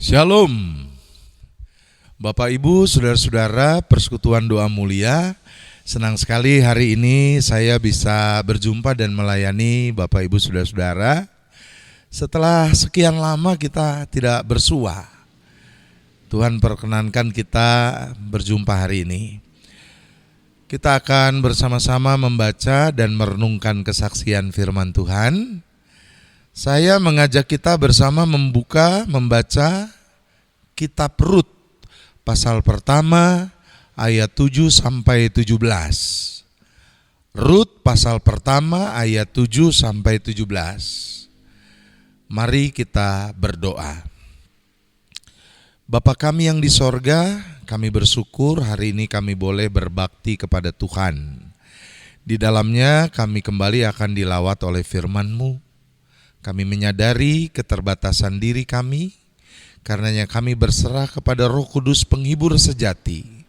Shalom, Bapak Ibu, Saudara-saudara, Persekutuan Doa Mulia. Senang sekali hari ini saya bisa berjumpa dan melayani Bapak Ibu, Saudara-saudara. Setelah sekian lama kita tidak bersua, Tuhan perkenankan kita berjumpa hari ini. Kita akan bersama-sama membaca dan merenungkan kesaksian firman Tuhan. Saya mengajak kita bersama membaca kitab Rut pasal pertama ayat 7 sampai 17. Rut pasal pertama ayat 7 sampai 17. Mari kita berdoa. Bapa kami yang di sorga, kami bersyukur hari ini kami boleh berbakti kepada Tuhan. Di dalamnya kami kembali akan dilawat oleh firman-Mu. Kami menyadari keterbatasan diri kami, karenanya kami berserah kepada Roh Kudus penghibur sejati.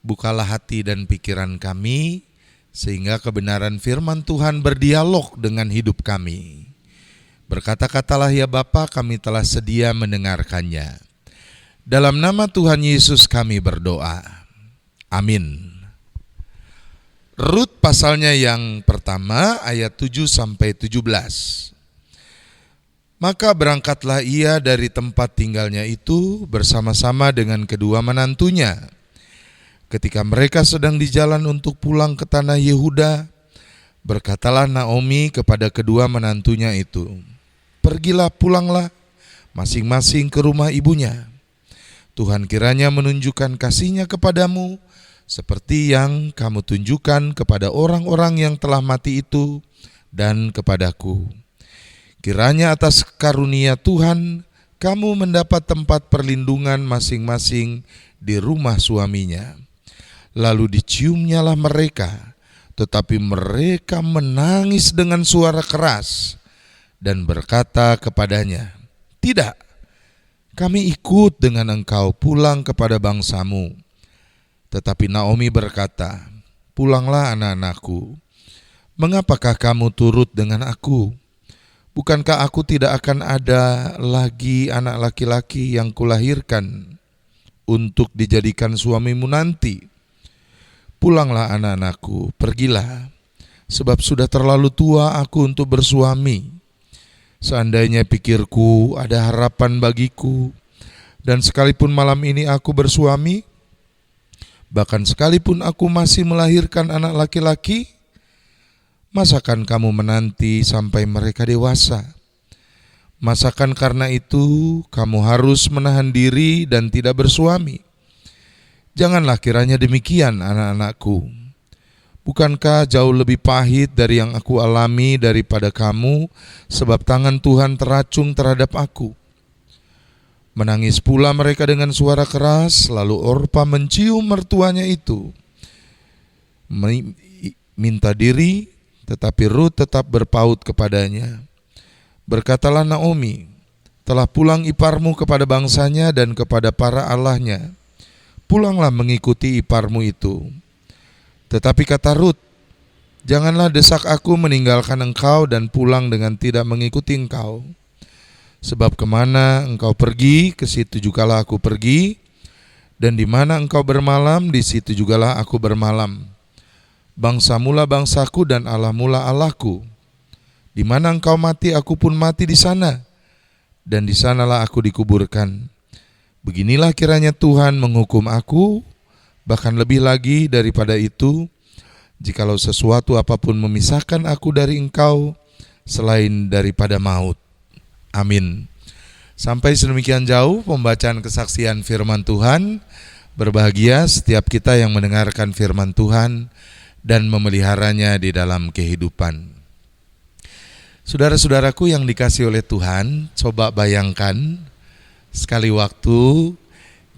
Bukalah hati dan pikiran kami, sehingga kebenaran firman Tuhan berdialog dengan hidup kami. Berkata-katalah ya Bapa, kami telah sedia mendengarkannya. Dalam nama Tuhan Yesus kami berdoa. Amin. Rut pasalnya yang pertama ayat 7 sampai 17. Maka berangkatlah ia dari tempat tinggalnya itu bersama-sama dengan kedua menantunya. Ketika mereka sedang di jalan untuk pulang ke tanah Yehuda, berkatalah Naomi kepada kedua menantunya itu, "Pergilah, pulanglah masing-masing ke rumah ibunya. Tuhan kiranya menunjukkan kasih-Nya kepadamu seperti yang kamu tunjukkan kepada orang-orang yang telah mati itu dan kepadaku. Kiranya atas karunia Tuhan kamu mendapat tempat perlindungan masing-masing di rumah suaminya." Lalu diciumnyalah mereka, tetapi mereka menangis dengan suara keras dan berkata kepadanya, "Tidak, kami ikut dengan engkau pulang kepada bangsamu." Tetapi Naomi berkata, "Pulanglah anak-anakku, mengapakah kamu turut dengan aku? Bukankah aku tidak akan ada lagi anak laki-laki yang kulahirkan untuk dijadikan suamimu nanti? Pulanglah anak-anakku, pergilah, sebab sudah terlalu tua aku untuk bersuami. Seandainya pikirku ada harapan bagiku, dan sekalipun malam ini aku bersuami, bahkan sekalipun aku masih melahirkan anak laki-laki, masakan kamu menanti sampai mereka dewasa? Masakan karena itu kamu harus menahan diri dan tidak bersuami? Janganlah kiranya demikian, anak-anakku. Bukankah jauh lebih pahit dari yang aku alami daripada kamu, sebab tangan Tuhan teracung terhadap aku?" Menangis pula mereka dengan suara keras, lalu Orpa mencium mertuanya itu, minta diri, tetapi Rut tetap berpaut kepadanya. Berkatalah Naomi, "Telah pulang iparmu kepada bangsanya dan kepada para allahnya. Pulanglah mengikuti iparmu itu." Tetapi kata Rut, "Janganlah desak aku meninggalkan engkau dan pulang dengan tidak mengikuti engkau. Sebab kemana engkau pergi, ke situ jugalah aku pergi, dan di mana engkau bermalam, di situ jugalah aku bermalam. Bangsamulah bangsaku dan Allahmulah Allahku. Di mana engkau mati, aku pun mati di sana, dan di sanalah aku dikuburkan. Beginilah kiranya Tuhan menghukum aku, bahkan lebih lagi daripada itu, jikalau sesuatu apapun memisahkan aku dari engkau, selain daripada maut." Amin. Sampai sedemikian jauh pembacaan kesaksian firman Tuhan. Berbahagia setiap kita yang mendengarkan firman Tuhan dan memeliharanya di dalam kehidupan. Saudara-saudaraku yang dikasihi oleh Tuhan, coba bayangkan sekali waktu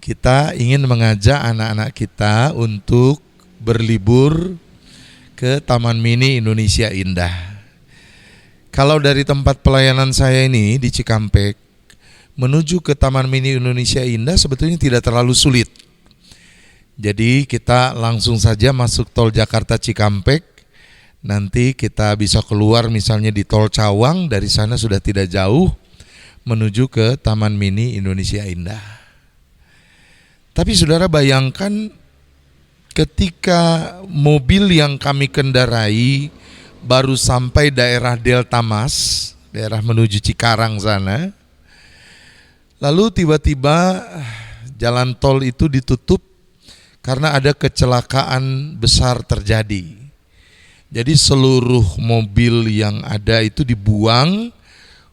kita ingin mengajak anak-anak kita untuk berlibur ke Taman Mini Indonesia Indah. Kalau dari tempat pelayanan saya ini di Cikampek menuju ke Taman Mini Indonesia Indah sebetulnya tidak terlalu sulit. Jadi kita langsung saja masuk tol Jakarta Cikampek, nanti kita bisa keluar misalnya di tol Cawang, dari sana sudah tidak jauh. menuju ke Taman Mini Indonesia Indah. Tapi saudara bayangkan ketika mobil yang kami kendarai baru sampai daerah Delta Mas, daerah menuju Cikarang sana, lalu tiba-tiba jalan tol itu ditutup karena ada kecelakaan besar terjadi. Jadi seluruh mobil yang ada itu dibuang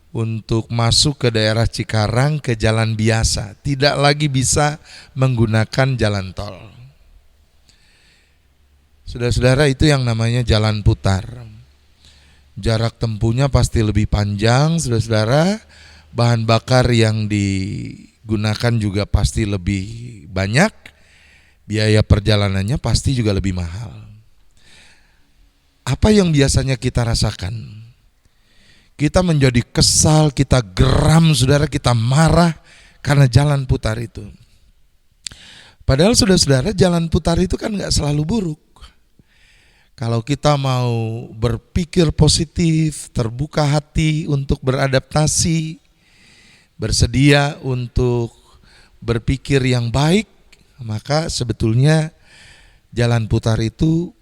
untuk masuk ke daerah Cikarang ke jalan biasa, tidak lagi bisa menggunakan jalan tol. Saudara-saudara, itu yang namanya jalan putar. Jarak tempuhnya pasti lebih panjang, saudara-saudara. Bahan bakar yang digunakan juga pasti lebih banyak. Biaya perjalanannya pasti juga lebih mahal. Apa yang biasanya kita rasakan? Kita menjadi kesal, kita geram, saudara, kita marah karena jalan putar itu. Padahal saudara-saudara, jalan putar itu kan gak selalu buruk. Kalau kita mau berpikir positif, terbuka hati untuk beradaptasi, bersedia untuk berpikir yang baik, maka sebetulnya jalan putar itu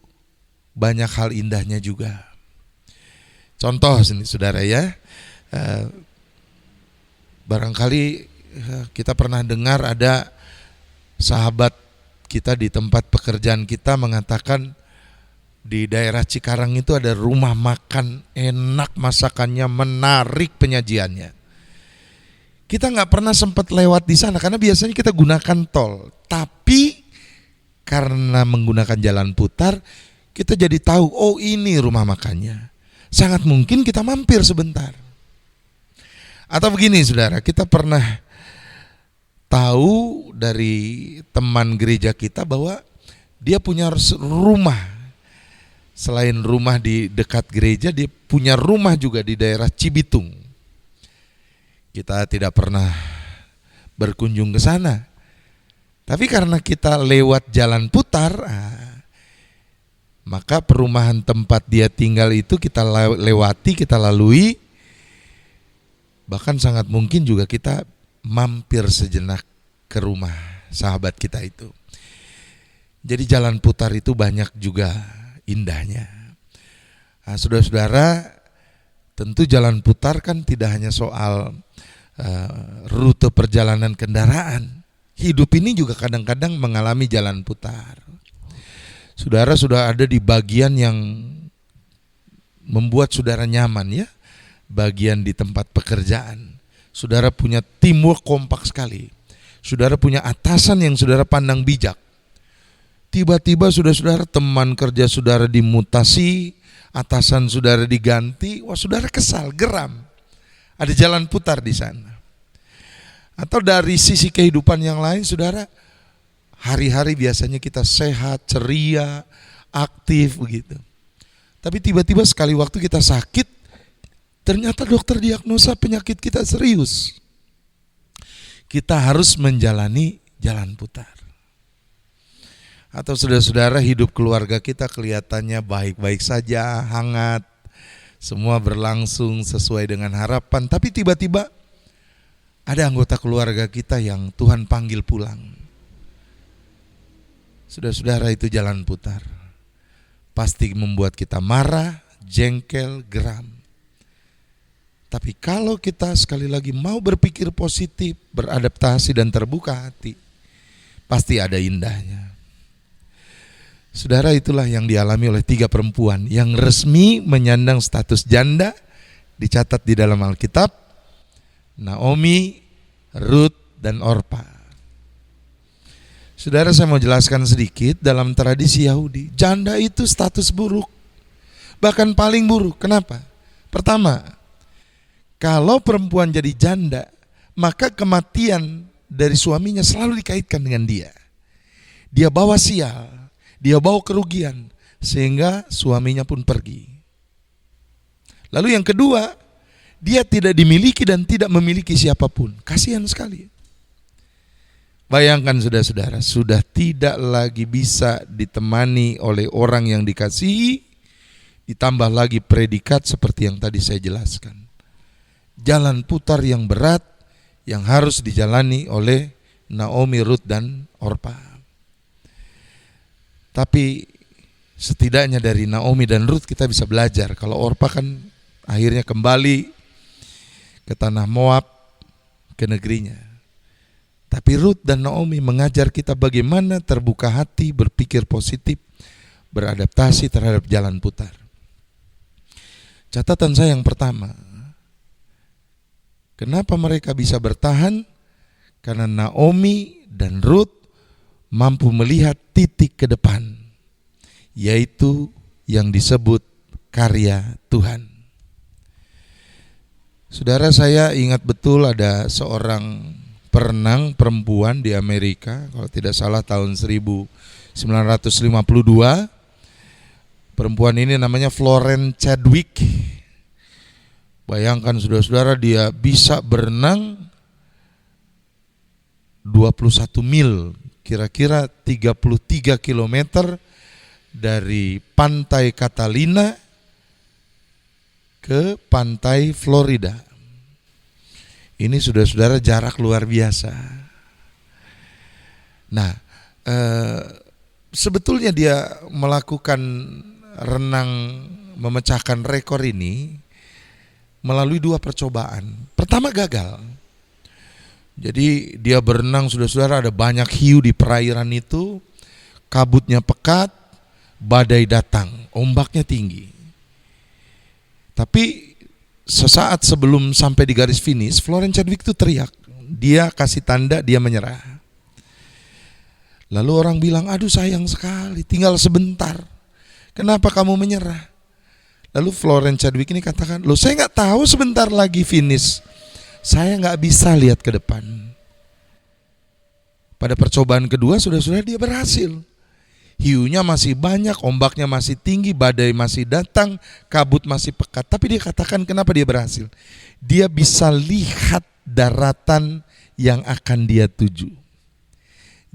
banyak hal indahnya juga. Contoh sini saudara ya, barangkali kita pernah dengar ada sahabat kita di tempat pekerjaan kita mengatakan di daerah Cikarang itu ada rumah makan enak, masakannya menarik, penyajiannya. Kita nggak pernah sempat lewat di sana karena biasanya kita gunakan tol. Tapi karena menggunakan jalan putar, kita jadi tahu, oh ini rumah makannya. Sangat mungkin kita mampir sebentar. Atau begini saudara, kita pernah tahu dari teman gereja kita bahwa dia punya rumah. Selain rumah di dekat gereja, dia punya rumah juga di daerah Cibitung. Kita tidak pernah berkunjung ke sana. Tapi karena kita lewat jalan putar, maka perumahan tempat dia tinggal itu kita lewati, kita lalui. Bahkan sangat mungkin juga kita mampir sejenak ke rumah sahabat kita itu. Jadi jalan putar itu banyak juga indahnya. Nah, saudara-saudara, tentu jalan putar kan tidak hanya soal rute perjalanan kendaraan. Hidup ini juga kadang-kadang mengalami jalan putar. Saudara sudah ada di bagian yang membuat saudara nyaman ya, bagian di tempat pekerjaan. Saudara punya teamwork kompak sekali. Saudara punya atasan yang saudara pandang bijak. Tiba-tiba saudara teman kerja saudara dimutasi, atasan saudara diganti, wah saudara kesal, geram. Ada jalan putar di sana. Atau dari sisi kehidupan yang lain, saudara, hari-hari biasanya kita sehat, ceria, aktif begitu. Tapi tiba-tiba sekali waktu kita sakit, ternyata dokter diagnosa penyakit kita serius. Kita harus menjalani jalan putar. Atau saudara-saudara, hidup keluarga kita kelihatannya baik-baik saja, hangat, semua berlangsung sesuai dengan harapan. Tapi tiba-tiba ada anggota keluarga kita yang Tuhan panggil pulang. Saudara-saudara, itu jalan putar. Pasti membuat kita marah, jengkel, geram. Tapi kalau kita sekali lagi mau berpikir positif, beradaptasi dan terbuka hati, pasti ada indahnya. Saudara, itulah yang dialami oleh 3 perempuan yang resmi menyandang status janda, dicatat di dalam Alkitab, Naomi, Ruth, dan Orpa. Saudara, saya mau jelaskan sedikit, dalam tradisi Yahudi, janda itu status buruk, bahkan paling buruk. Kenapa? Pertama, kalau perempuan jadi janda, maka kematian dari suaminya selalu dikaitkan dengan dia. Dia bawa sial, dia bawa kerugian, sehingga suaminya pun pergi. Lalu yang kedua, dia tidak dimiliki dan tidak memiliki siapapun. Kasihan sekali. Bayangkan saudara-saudara, sudah tidak lagi bisa ditemani oleh orang yang dikasihi, ditambah lagi predikat seperti yang tadi saya jelaskan. jalan putar yang berat yang harus dijalani oleh Naomi, Ruth, dan Orpa. Tapi setidaknya dari Naomi dan Ruth kita bisa belajar. Kalau Orpa kan akhirnya kembali ke tanah Moab, ke negerinya. Tapi Ruth dan Naomi mengajar kita bagaimana terbuka hati, berpikir positif, beradaptasi terhadap jalan putar. Catatan saya yang pertama, kenapa mereka bisa bertahan? Karena Naomi dan Ruth mampu melihat titik ke depan, yaitu yang disebut karya Tuhan. Saudara, saya ingat betul ada seorang perenang perempuan di Amerika, kalau tidak salah tahun 1952. Perempuan ini namanya Florence Chadwick. Bayangkan saudara-saudara, dia bisa berenang 21 mil, kira-kira 33 kilometer dari pantai Catalina ke pantai Florida. Ini saudara-saudara jarak luar biasa. Nah, sebetulnya dia melakukan renang memecahkan rekor ini melalui 2 percobaan. Pertama gagal. Jadi dia berenang, saudara-saudara, ada banyak hiu di perairan itu, kabutnya pekat, badai datang, ombaknya tinggi. Tapi sesaat sebelum sampai di garis finish, Florence Chadwick itu teriak. Dia kasih tanda dia menyerah. Lalu orang bilang, aduh sayang sekali, tinggal sebentar. Kenapa kamu menyerah? Lalu Florence Chadwick ini katakan, loh saya gak tahu sebentar lagi finish. Saya gak bisa lihat ke depan. Pada percobaan kedua, saudara-saudara, dia berhasil. Hiunya masih banyak, ombaknya masih tinggi, badai masih datang, kabut masih pekat. Tapi dia katakan kenapa dia berhasil? Dia bisa lihat daratan yang akan dia tuju.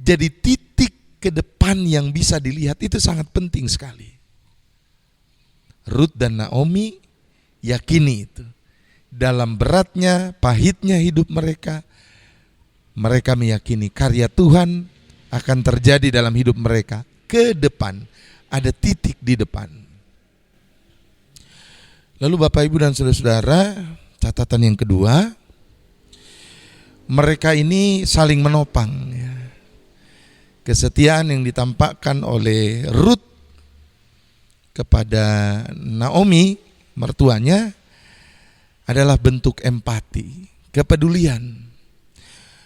Jadi titik ke depan yang bisa dilihat itu sangat penting sekali. Ruth dan Naomi yakini itu. Dalam beratnya, pahitnya hidup mereka, mereka meyakini karya Tuhan akan terjadi dalam hidup mereka. Ke depan, ada titik di depan. Lalu Bapak, Ibu, dan saudara-saudara, catatan yang kedua, mereka ini saling menopang. Kesetiaan yang ditampakkan oleh Ruth kepada Naomi, mertuanya, adalah bentuk empati, kepedulian.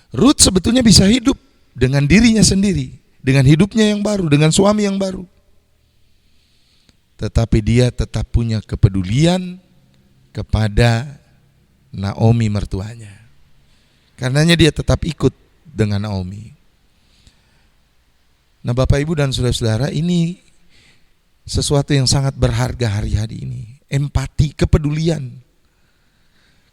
Ruth sebetulnya bisa hidup dengan dirinya sendiri, dengan hidupnya yang baru, dengan suami yang baru. Tetapi dia tetap punya kepedulian kepada Naomi mertuanya. Karenanya dia tetap ikut dengan Naomi. Nah Bapak, Ibu, dan saudara-saudara, ini sesuatu yang sangat berharga hari-hari ini. Empati, kepedulian.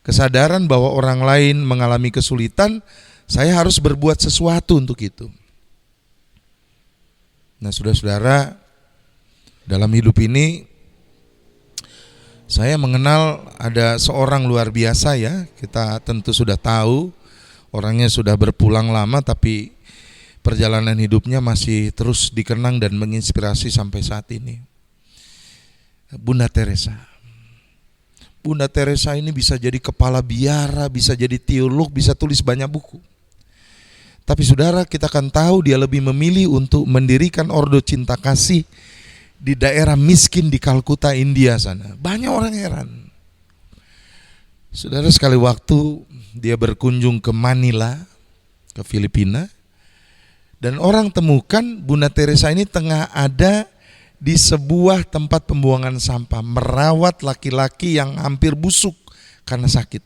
Kesadaran bahwa orang lain mengalami kesulitan, saya harus berbuat sesuatu untuk itu. Nah saudara-saudara, dalam hidup ini saya mengenal ada seorang luar biasa ya. Kita tentu sudah tahu, orangnya sudah berpulang lama, tapi perjalanan hidupnya masih terus dikenang dan menginspirasi sampai saat ini. Bunda Teresa. Bunda Teresa ini bisa jadi kepala biara, bisa jadi teolog, bisa tulis banyak buku. Tapi saudara, kita akan tahu dia lebih memilih untuk mendirikan Ordo Cinta Kasih di daerah miskin di Kalkuta, India sana. Banyak orang heran. Saudara, sekali waktu dia berkunjung ke Manila, ke Filipina, dan orang temukan Bunda Teresa ini tengah ada di sebuah tempat pembuangan sampah, merawat laki-laki yang hampir busuk karena sakit.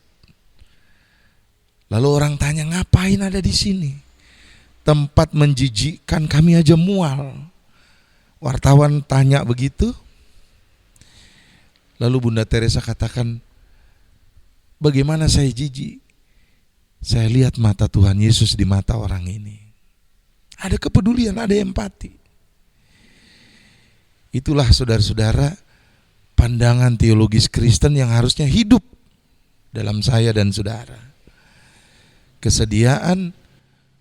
Lalu orang tanya, ngapain ada di sini? Tempat menjijikkan, kami aja mual. Wartawan tanya begitu. Lalu Bunda Teresa katakan, bagaimana saya jijik? Saya lihat mata Tuhan Yesus di mata orang ini. Ada kepedulian, ada empati. Itulah saudara-saudara pandangan teologis Kristen yang harusnya hidup dalam saya dan saudara. Kesediaan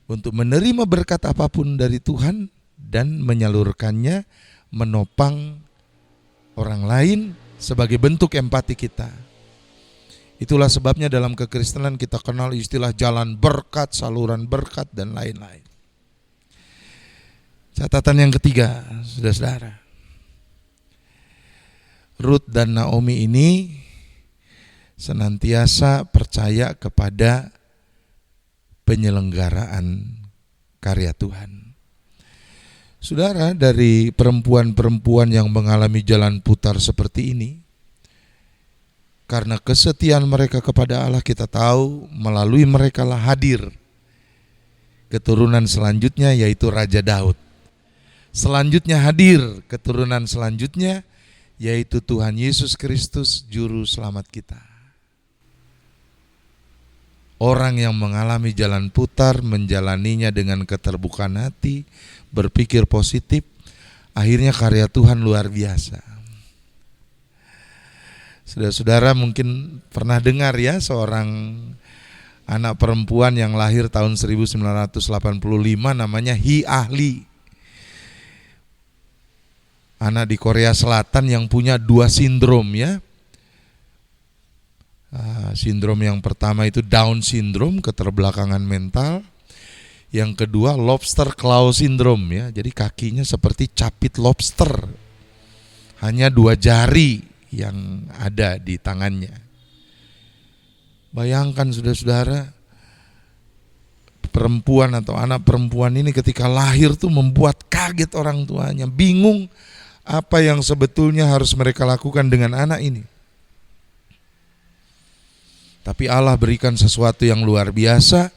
untuk menerima berkat apapun dari Tuhan dan menyalurkannya, menopang orang lain sebagai bentuk empati kita. Itulah sebabnya dalam kekristenan kita kenal istilah jalan berkat, saluran berkat, dan lain-lain. Catatan yang ketiga, saudara-saudara. Ruth dan Naomi ini senantiasa percaya kepada penyelenggaraan karya Tuhan. Saudara, dari perempuan-perempuan yang mengalami jalan putar seperti ini, karena kesetiaan mereka kepada Allah, kita tahu melalui mereka lah hadir keturunan selanjutnya, yaitu Raja Daud. Selanjutnya hadir keturunan selanjutnya, yaitu Tuhan Yesus Kristus, Juru Selamat kita. Orang yang mengalami jalan putar, menjalaninya dengan keterbukaan hati, berpikir positif, akhirnya karya Tuhan luar biasa. Saudara-saudara mungkin pernah dengar ya seorang anak perempuan yang lahir tahun 1985 namanya Hi Ahli. Anak di Korea Selatan yang punya 2 sindrom ya. Sindrom yang pertama itu Down syndrome, keterbelakangan mental. Yang kedua lobster claw syndrome ya. Jadi kakinya seperti capit lobster. Hanya 2 jari yang ada di tangannya. Bayangkan saudara-saudara, perempuan atau anak perempuan ini ketika lahir tuh membuat kaget orang tuanya, bingung apa yang sebetulnya harus mereka lakukan dengan anak ini. Tapi Allah berikan sesuatu yang luar biasa,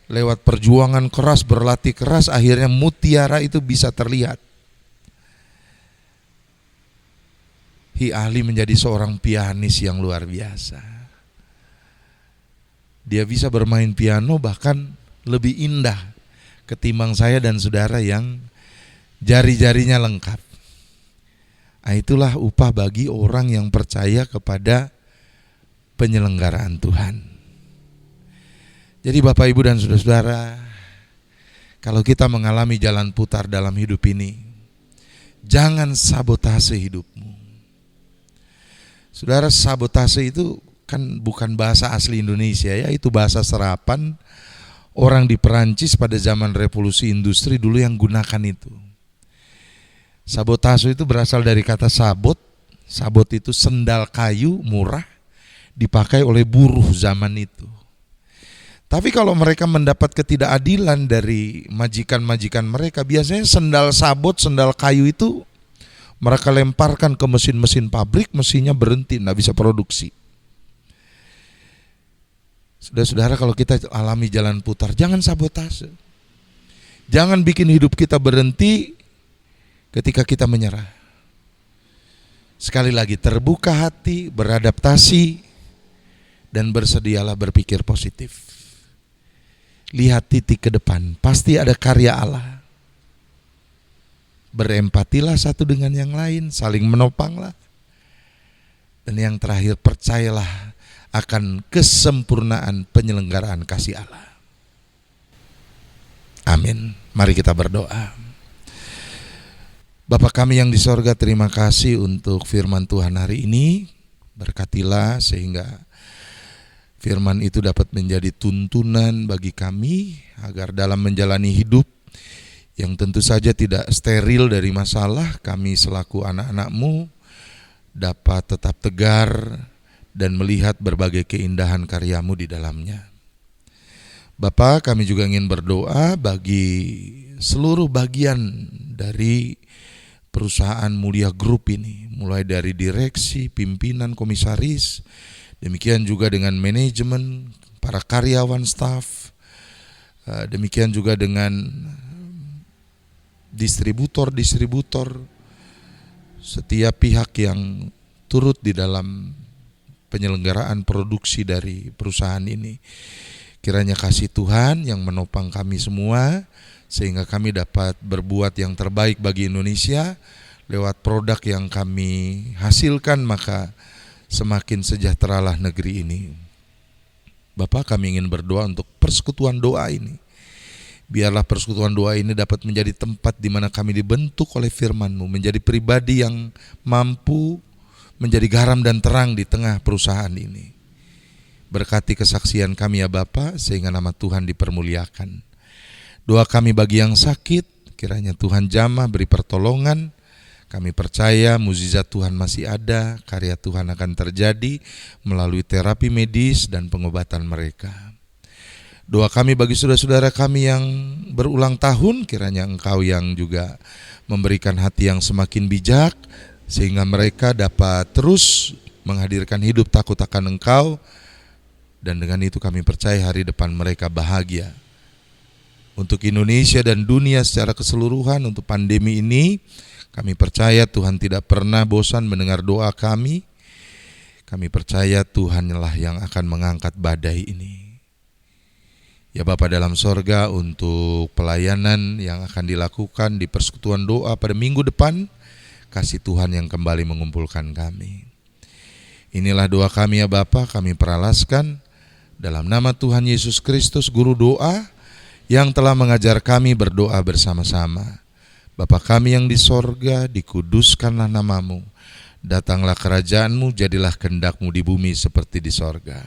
lewat perjuangan keras, berlatih keras, akhirnya mutiara itu bisa terlihat. Hi Ahli menjadi seorang pianis yang luar biasa. Dia bisa bermain piano bahkan lebih indah ketimbang saya dan saudara yang jari-jarinya lengkap. Itulah upah bagi orang yang percaya kepada penyelenggaraan Tuhan. Jadi Bapak Ibu dan saudara-saudara, kalau kita mengalami jalan putar dalam hidup ini, jangan sabotase hidupmu. Saudara, sabotase itu kan bukan bahasa asli Indonesia ya, itu bahasa serapan orang di Perancis pada zaman revolusi industri dulu yang gunakan itu. Sabotase itu berasal dari kata sabot. Sabot itu sendal kayu murah dipakai oleh buruh zaman itu. Tapi kalau mereka mendapat ketidakadilan dari majikan-majikan mereka, biasanya sendal sabot, sendal kayu itu mereka lemparkan ke mesin-mesin pabrik, mesinnya berhenti, tidak bisa produksi. Saudara-saudara, kalau kita alami jalan putar, jangan sabotase. Jangan bikin hidup kita berhenti ketika kita menyerah. Sekali lagi, terbuka hati, beradaptasi, dan bersedialah berpikir positif. Lihat titik ke depan, pasti ada karya Allah. Berempatilah satu dengan yang lain, saling menopanglah. Dan yang terakhir, percayalah akan kesempurnaan penyelenggaraan kasih Allah. Amin. Mari kita berdoa. Bapa kami yang di sorga, terima kasih untuk firman Tuhan hari ini. Berkatilah sehingga firman itu dapat menjadi tuntunan bagi kami agar dalam menjalani hidup yang tentu saja tidak steril dari masalah, kami selaku anak-anak-Mu dapat tetap tegar dan melihat berbagai keindahan karya-Mu di dalamnya. Bapa, kami juga ingin berdoa bagi seluruh bagian dari perusahaan Mulia Group ini, mulai dari direksi, pimpinan, komisaris, demikian juga dengan manajemen, para karyawan, staf, demikian juga dengan distributor, setiap pihak yang turut di dalam penyelenggaraan produksi dari perusahaan ini. Kiranya kasih Tuhan yang menopang kami semua, sehingga kami dapat berbuat yang terbaik bagi Indonesia lewat produk yang kami hasilkan, maka semakin sejahteralah negeri ini. Bapa, kami ingin berdoa untuk persekutuan doa ini. Biarlah persekutuan doa ini dapat menjadi tempat di mana kami dibentuk oleh firman-Mu, menjadi pribadi yang mampu menjadi garam dan terang di tengah perusahaan ini. Berkati kesaksian kami ya Bapa, sehingga nama Tuhan dipermuliakan. Doa kami bagi yang sakit, kiranya Tuhan jamah beri pertolongan. Kami percaya mukjizat Tuhan masih ada, karya Tuhan akan terjadi melalui terapi medis dan pengobatan mereka. Doa kami bagi saudara-saudara kami yang berulang tahun, kiranya Engkau yang juga memberikan hati yang semakin bijak, sehingga mereka dapat terus menghadirkan hidup takut akan Engkau, dan dengan itu kami percaya hari depan mereka bahagia. Untuk Indonesia dan dunia secara keseluruhan, untuk pandemi ini, kami percaya Tuhan tidak pernah bosan mendengar doa kami. Kami percaya Tuhanlah yang akan mengangkat badai ini. Ya Bapa dalam sorga, untuk pelayanan yang akan dilakukan di persekutuan doa pada minggu depan, kasih Tuhan yang kembali mengumpulkan kami. Inilah doa kami ya Bapa, kami peralaskan dalam nama Tuhan Yesus Kristus, Guru doa yang telah mengajar kami berdoa bersama-sama. Bapa kami yang di sorga, dikuduskanlah namamu. Datanglah kerajaan-Mu, jadilah kehendak-Mu di bumi seperti di sorga.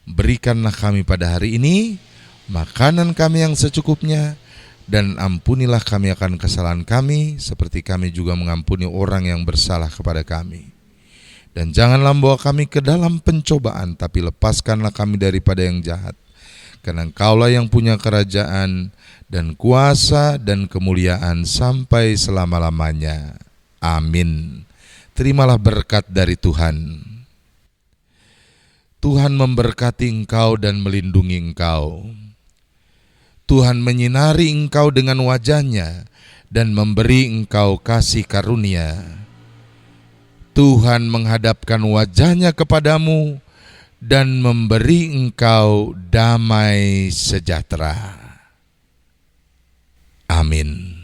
Berikanlah kami pada hari ini makanan kami yang secukupnya, dan ampunilah kami akan kesalahan kami, seperti kami juga mengampuni orang yang bersalah kepada kami. Dan janganlah membawa kami ke dalam pencobaan, tapi lepaskanlah kami daripada yang jahat. Karena Engkaulah yang punya kerajaan dan kuasa dan kemuliaan sampai selama-lamanya. Amin. Terimalah berkat dari Tuhan. Tuhan memberkati engkau dan melindungi engkau. Tuhan menyinari engkau dengan wajah-Nya dan memberi engkau kasih karunia. Tuhan menghadapkan wajah-Nya kepadamu dan memberi engkau damai sejahtera. Amin.